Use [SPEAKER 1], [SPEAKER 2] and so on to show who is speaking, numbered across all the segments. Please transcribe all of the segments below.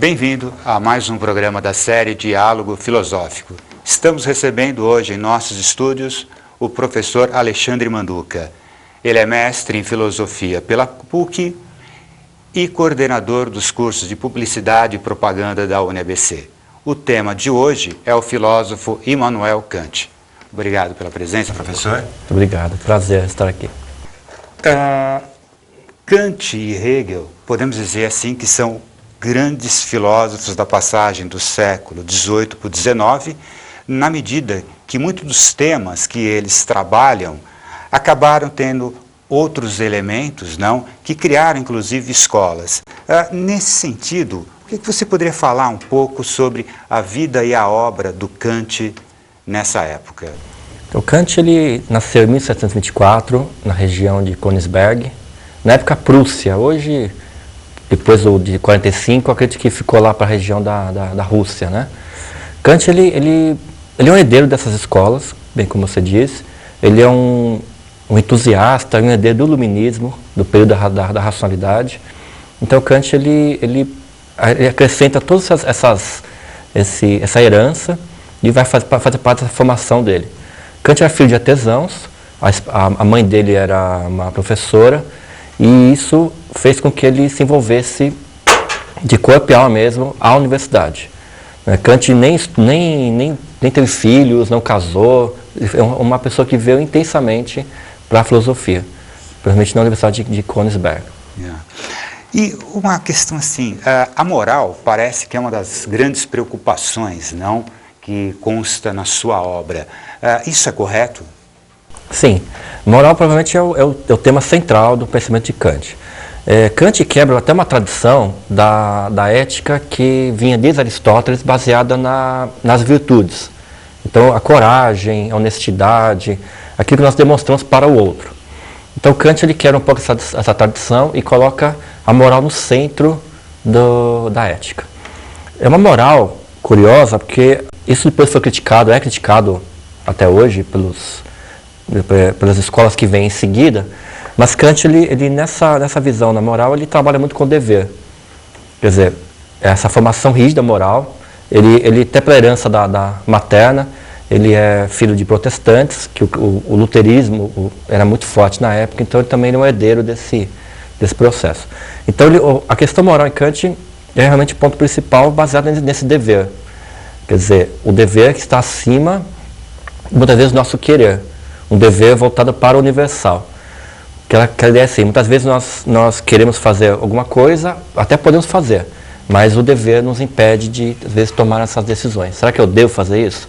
[SPEAKER 1] Bem-vindo a mais um programa da série Diálogo Filosófico. Estamos recebendo hoje em nossos estúdios o professor Alexandre Manduca. Ele é mestre em filosofia pela PUC e coordenador dos cursos de publicidade e propaganda da UniABC. O tema de hoje é o filósofo Immanuel Kant. Obrigado pela presença, professor.
[SPEAKER 2] Muito obrigado, prazer estar aqui.
[SPEAKER 1] Kant e Hegel, podemos dizer assim que são grandes filósofos da passagem do século XVIII para o XIX, na medida que muitos dos temas que eles trabalham acabaram tendo outros elementos, não, que criaram inclusive escolas. Nesse sentido, o que você poderia falar um pouco sobre a vida e a obra do Kant nessa época?
[SPEAKER 2] O Kant ele nasceu em 1724, na região de Königsberg, na época Prússia. Hoje, depois de 45, acredito que ficou lá para a região da Rússia, né? Kant ele é um herdeiro dessas escolas, bem como você disse. Ele é um entusiasta, um herdeiro do iluminismo, do período da racionalidade. Então Kant ele acrescenta todas essa herança e vai fazer parte da formação dele. Kant era filho de artesãos, a mãe dele era uma professora, e isso fez com que ele se envolvesse de corpo e alma mesmo à universidade. Kant nem teve filhos, não casou, é uma pessoa que veio intensamente para a filosofia, principalmente na Universidade de Königsberg.
[SPEAKER 1] E uma questão assim, a moral parece que é uma das grandes preocupações, não, que consta na sua obra. Isso é correto?
[SPEAKER 2] Sim. Moral provavelmente é o tema central do pensamento de Kant. Kant quebra até uma tradição da ética que vinha desde Aristóteles, baseada nas virtudes. Então, a coragem, a honestidade, aquilo que nós demonstramos para o outro. Então, Kant ele quebra um pouco essa tradição e coloca a moral no centro da ética. É uma moral curiosa, porque isso depois foi criticado, é criticado até hoje pelas escolas que vêm em seguida, mas Kant, ele nessa visão na moral, ele trabalha muito com o dever. Quer dizer, essa formação rígida moral, ele até pela herança da materna, ele é filho de protestantes, que o luterismo era muito forte na época, então ele também é um herdeiro desse processo. Então a questão moral em Kant é realmente o ponto principal baseado nesse dever. Quer dizer, o dever que está acima, muitas vezes, do nosso querer. Um dever voltado para o universal. Aquela ideia é assim, muitas vezes nós queremos fazer alguma coisa, até podemos fazer, mas o dever nos impede de, às vezes, tomar essas decisões. Será que eu devo fazer isso?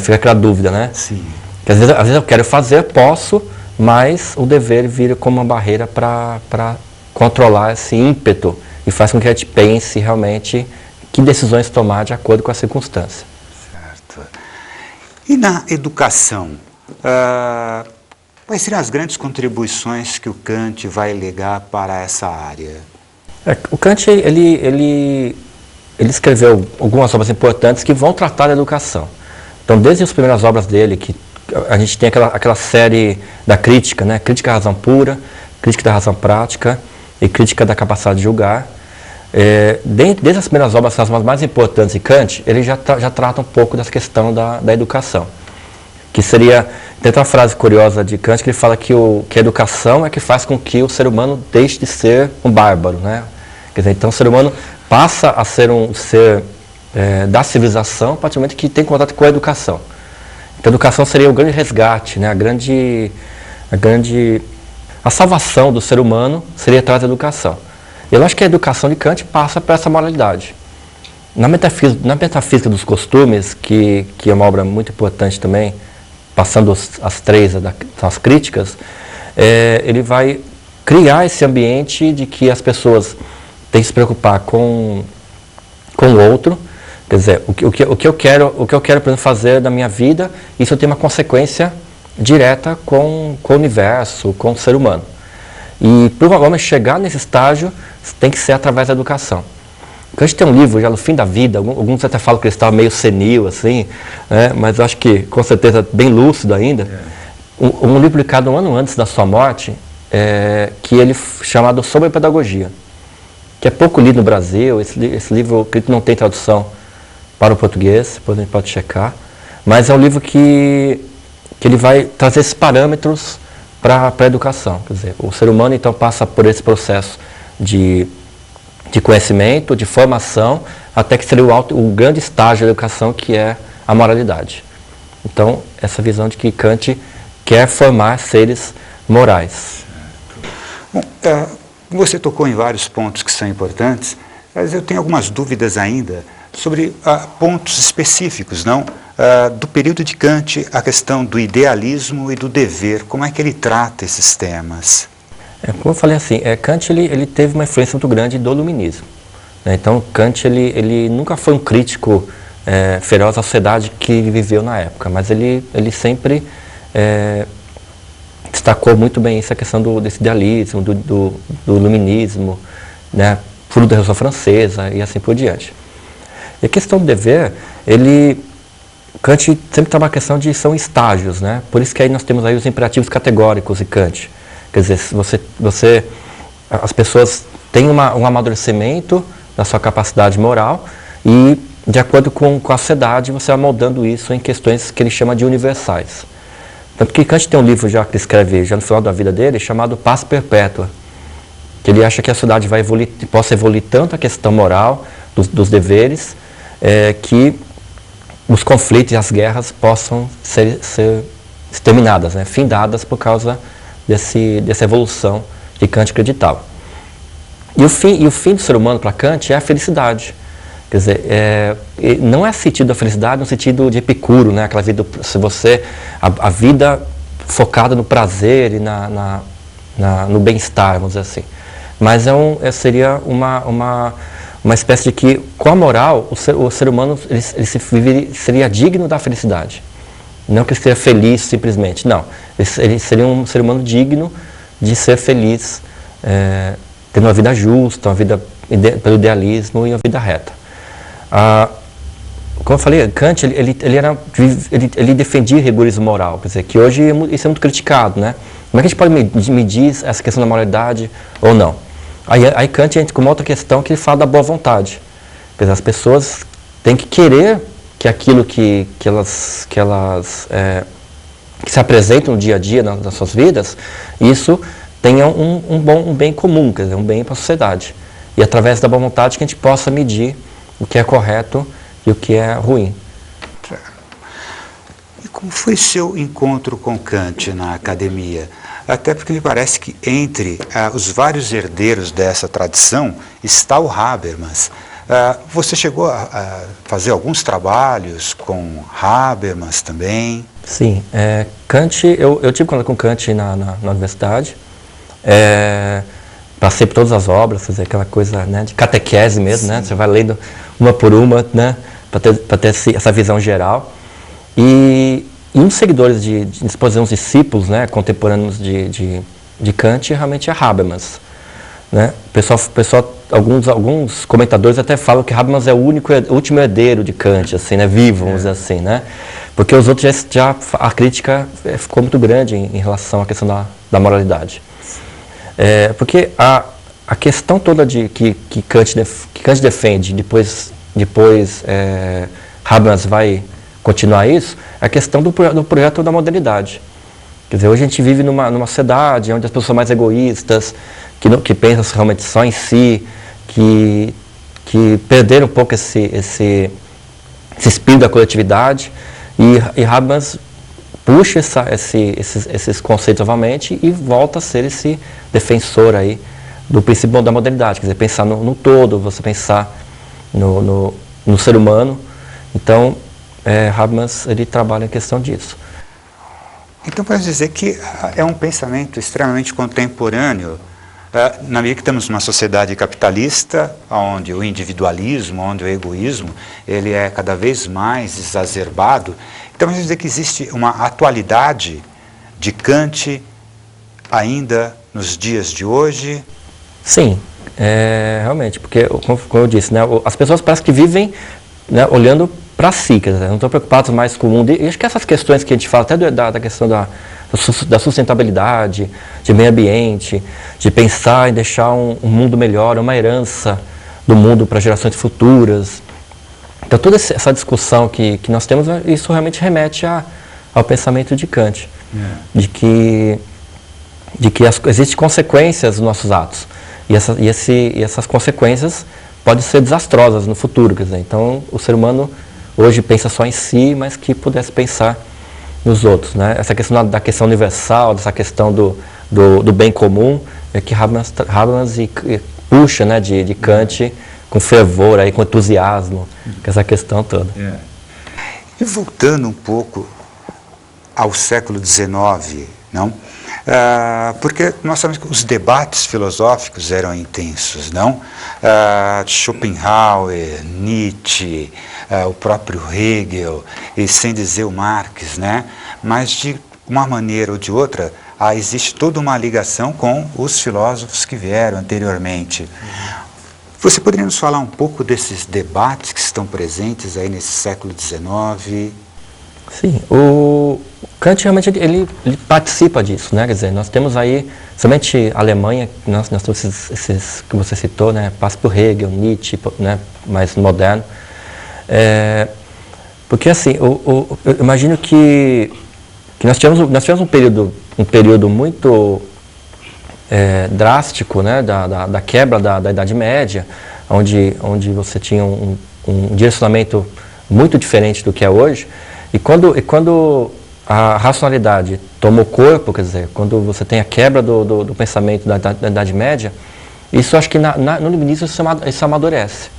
[SPEAKER 2] Fica aquela dúvida, né?
[SPEAKER 1] Sim.
[SPEAKER 2] Porque, às vezes eu quero fazer, posso, mas o dever vira como uma barreira para controlar esse ímpeto e faz com que a gente pense realmente que decisões tomar de acordo com a circunstância.
[SPEAKER 1] Certo. E na educação? Quais seriam as grandes contribuições que o Kant vai legar para essa área?
[SPEAKER 2] O Kant ele escreveu algumas obras importantes que vão tratar da educação. Então, desde as primeiras obras dele, que a gente tem aquela série da crítica, né? Crítica à razão pura, crítica da razão prática e crítica da capacidade de julgar. Desde as primeiras obras, as mais importantes de Kant, ele já trata um pouco dessa questão da educação. Que seria, tem uma frase curiosa de Kant que ele fala que a educação é que faz com que o ser humano deixe de ser um bárbaro, né? Quer dizer, então o ser humano passa a ser um ser da civilização, praticamente que tem contato com a educação. Então a educação seria o grande resgate, né? A salvação do ser humano seria atrás da educação. Eu acho que a educação de Kant passa por essa moralidade. Na metafísica dos costumes, que é uma obra muito importante também, passando as três, as críticas, ele vai criar esse ambiente de que as pessoas têm que se preocupar com o outro. Quer dizer, o que eu quero, por exemplo, fazer da minha vida, isso tem uma consequência direta com o universo, com o ser humano. E, provavelmente, chegar nesse estágio tem que ser através da educação. Kant tem um livro já no fim da vida, alguns até falam que ele estava meio senil, assim, né? Mas eu acho que, com certeza, bem lúcido ainda. Um livro publicado um ano antes da sua morte, que ele chamado Sobre Pedagogia, que que é pouco lido no Brasil. Esse livro, acredito que não tem tradução para o português, depois a gente pode checar. Mas é um livro que ele vai trazer esses parâmetros para a educação. Quer dizer, o ser humano, então, passa por esse processo de conhecimento, de formação, até que seria o grande estágio da educação, que é a moralidade. Então, essa visão de que Kant quer formar seres morais.
[SPEAKER 1] Bom, você tocou em vários pontos que são importantes, mas eu tenho algumas dúvidas ainda sobre pontos específicos, não? Do período de Kant, a questão do idealismo e do dever, como é que ele trata esses temas?
[SPEAKER 2] Como eu falei assim, Kant ele teve uma influência muito grande do iluminismo. Né? Então, Kant ele nunca foi um crítico feroz à sociedade que viveu na época, mas ele sempre destacou muito bem essa questão desse idealismo, do iluminismo, né? Fruto da Revolução Francesa e assim por diante. E a questão do dever, Kant sempre trabalha a questão de são estágios, né? Por isso que aí nós temos aí os imperativos categóricos de Kant. Quer dizer, as pessoas têm um amadurecimento da sua capacidade moral e, de acordo com a sociedade, você vai moldando isso em questões que ele chama de universais. Tanto que Kant tem um livro já que ele escreve já no final da vida dele, chamado Paz Perpétua, que ele acha que a sociedade vai evoluir, possa evoluir tanto a questão moral, dos deveres, que os conflitos e as guerras possam ser exterminadas, né, findadas por causa dessa evolução que Kant acreditava. E o fim do ser humano para Kant é a felicidade. Quer dizer, não é sentido da felicidade no sentido de Epicuro, né, aquela vida, a vida focada no prazer e no bem-estar, vamos dizer assim. Mas seria uma espécie de que, com a moral, o ser humano seria digno da felicidade. Não que ele seja feliz simplesmente, não. Ele seria um ser humano digno de ser feliz, tendo uma vida justa, uma vida pelo idealismo e uma vida reta. Como eu falei, Kant ele defendia o rigorismo moral, quer dizer, que hoje isso é muito criticado, né? Como é que a gente pode medir essa questão da moralidade ou não? Aí Kant entra com uma outra questão que ele fala da boa vontade. Quer dizer, as pessoas têm que querer que aquilo que se apresentam no dia a dia nas suas vidas, isso tenha um bem comum, quer dizer, um bem para a sociedade. E através da boa vontade que a gente possa medir o que é correto e o que é ruim.
[SPEAKER 1] E como foi seu encontro com Kant na academia? Até porque me parece que entre os vários herdeiros dessa tradição está o Habermas. Você chegou a fazer alguns trabalhos com Habermas também?
[SPEAKER 2] Sim, Kant, eu tive contato com Kant na universidade, passei por todas as obras, fazer aquela coisa, né, de catequese mesmo, né, você vai lendo uma por uma, né, para ter essa visão geral. E um dos seguidores uns discípulos, né, contemporâneos de Kant, realmente é Habermas. Né? Alguns comentadores até falam que Habermas é o último herdeiro de Kant, assim, né, vivo, vamos dizer assim, né? Porque os outros a crítica ficou muito grande em relação à questão da moralidade. Porque a questão toda que Kant defende, depois Habermas vai continuar isso, é a questão do projeto da modernidade. Quer dizer, hoje a gente vive numa sociedade onde as pessoas são mais egoístas, que pensam realmente só em si, que perderam um pouco esse espírito da coletividade, e Habermas puxa esses conceitos novamente e volta a ser esse defensor aí do princípio da modernidade, quer dizer, pensar no todo, você pensar no ser humano. Então, Habermas ele trabalha em questão disso.
[SPEAKER 1] Então, pode dizer que é um pensamento extremamente contemporâneo, na medida que estamos numa sociedade capitalista, onde o individualismo, onde o egoísmo, ele é cada vez mais exacerbado. Então, pode dizer que existe uma atualidade de Kant ainda nos dias de hoje?
[SPEAKER 2] Sim, realmente, porque, como eu disse, né, as pessoas parecem que vivem, né, olhando para si, quer dizer, não estão preocupados mais com o mundo. E acho que essas questões que a gente fala, até da questão da sustentabilidade, de meio ambiente, de pensar em deixar um mundo melhor, uma herança do mundo para gerações futuras. Então toda essa discussão que nós temos, isso realmente remete ao pensamento de Kant, de que existem consequências dos nossos atos, e essas consequências podem ser desastrosas no futuro, quer dizer, então o ser humano hoje pensa só em si, mas que pudesse pensar nos outros, né? Essa questão da questão universal, dessa questão do bem comum, é que Habermas puxa, né, de Kant com fervor, aí, com entusiasmo, com essa questão toda.
[SPEAKER 1] E voltando um pouco ao século XIX, não? Porque nós sabemos que os debates filosóficos eram intensos, não? Schopenhauer, Nietzsche, o próprio Hegel, e sem dizer o Marx, né? Mas de uma maneira ou de outra, existe toda uma ligação com os filósofos que vieram anteriormente. Você poderia nos falar um pouco desses debates que estão presentes aí nesse século XIX?
[SPEAKER 2] Sim, o Kant realmente ele participa disso, né? Quer dizer, nós temos aí, somente a Alemanha, nós temos esses que você citou, né? Passa por Hegel, Nietzsche, né? Mais moderno. Porque assim, eu imagino que nós tivemos um período muito drástico, né? Da quebra da Idade Média, onde você tinha um direcionamento muito diferente do que é hoje. E quando a racionalidade toma o corpo, quer dizer, quando você tem a quebra do pensamento da Idade Média, isso acho que no início isso amadurece.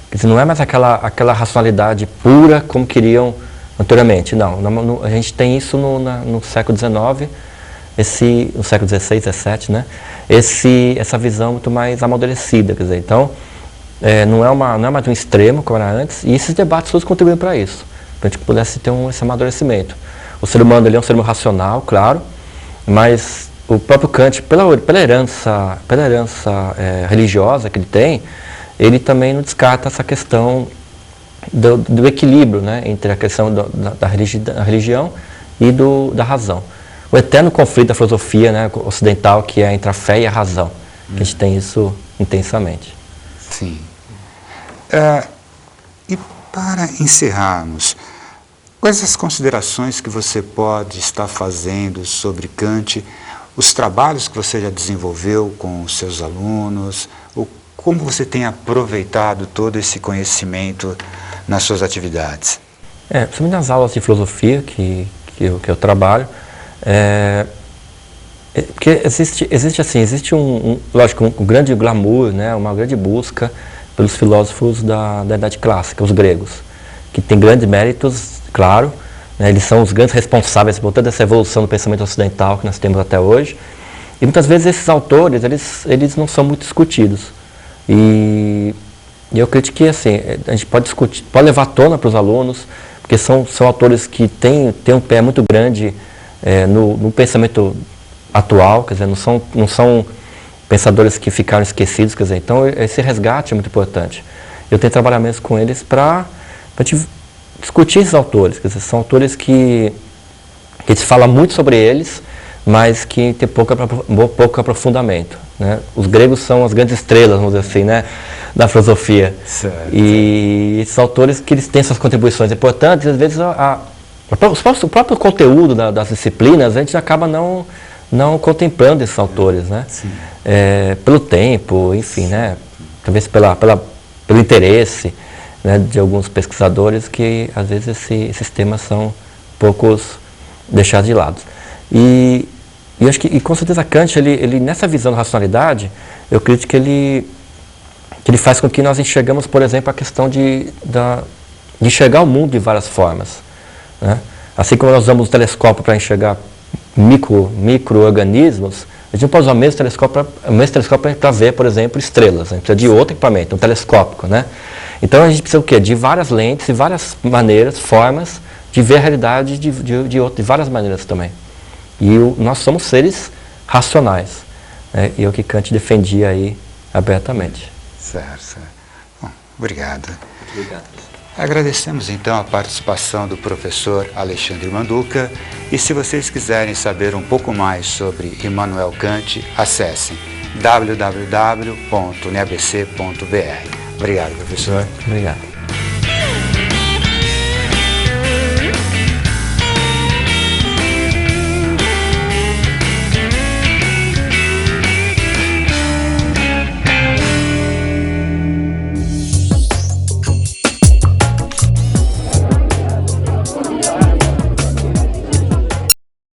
[SPEAKER 2] Quer dizer, não é mais aquela racionalidade pura como queriam anteriormente. Não, a gente tem isso no século XIX, no século XVI, XVII, né? Essa visão muito mais amadurecida, quer dizer, então não é mais um extremo como era antes, e esses debates todos contribuem para isso. Para a gente pudesse ter esse amadurecimento. O ser humano ele é um ser humano racional, claro, mas o próprio Kant, pela herança religiosa que ele tem, ele também não descarta essa questão do equilíbrio, né, entre a questão da religião e da razão. O eterno conflito da filosofia, né, ocidental, que é entre a fé e a razão. Que a gente tem isso intensamente.
[SPEAKER 1] Sim. E para encerrarmos, quais as considerações que você pode estar fazendo sobre Kant, os trabalhos que você já desenvolveu com os seus alunos, ou como você tem aproveitado todo esse conhecimento nas suas atividades?
[SPEAKER 2] Principalmente nas aulas de filosofia que eu trabalho, porque existe lógico, um grande glamour, né, uma grande busca pelos filósofos da Idade Clássica, os gregos, que têm grandes méritos, claro, né, eles são os grandes responsáveis por toda essa evolução do pensamento ocidental que nós temos até hoje, e muitas vezes esses autores, eles não são muito discutidos, e eu acredito que assim, a gente pode discutir, pode levar à tona para os alunos, porque são autores que têm um pé muito grande no pensamento atual, quer dizer, não são pensadores que ficaram esquecidos, quer dizer, então esse resgate é muito importante. Eu tenho trabalhamentos com eles para discutir esses autores, quer dizer, são autores que se fala muito sobre eles, mas que tem pouco aprofundamento, né? Os gregos são as grandes estrelas, vamos dizer assim, né, da filosofia.
[SPEAKER 1] Certo.
[SPEAKER 2] E esses autores que eles têm suas contribuições importantes, às vezes o próprio conteúdo das disciplinas, a gente acaba não contemplando esses autores, né? Pelo tempo, enfim, né? Talvez pelo interesse, né, de alguns pesquisadores que às vezes esses temas são poucos deixados de lado. E eu acho que, com certeza, Kant, ele nessa visão da racionalidade, eu acredito que ele faz com que nós enxergamos, por exemplo, a questão de enxergar o mundo de várias formas, né? Assim como nós usamos o telescópio para enxergar micro-organismos, a gente não pode usar o mesmo telescópio para ver, por exemplo, estrelas. A gente precisa de outro equipamento, um telescópico, né? Então a gente precisa o quê? De várias lentes, de várias maneiras, formas de ver a realidade de várias maneiras também. E nós somos seres racionais, né? E é o que Kant defendia aí abertamente.
[SPEAKER 1] Certo. Bom, obrigado.
[SPEAKER 2] Obrigado.
[SPEAKER 1] Agradecemos então a participação do professor Alexandre Manduca e se vocês quiserem saber um pouco mais sobre Immanuel Kant, acessem www.neabc.br. Obrigado, professor.
[SPEAKER 2] Obrigado.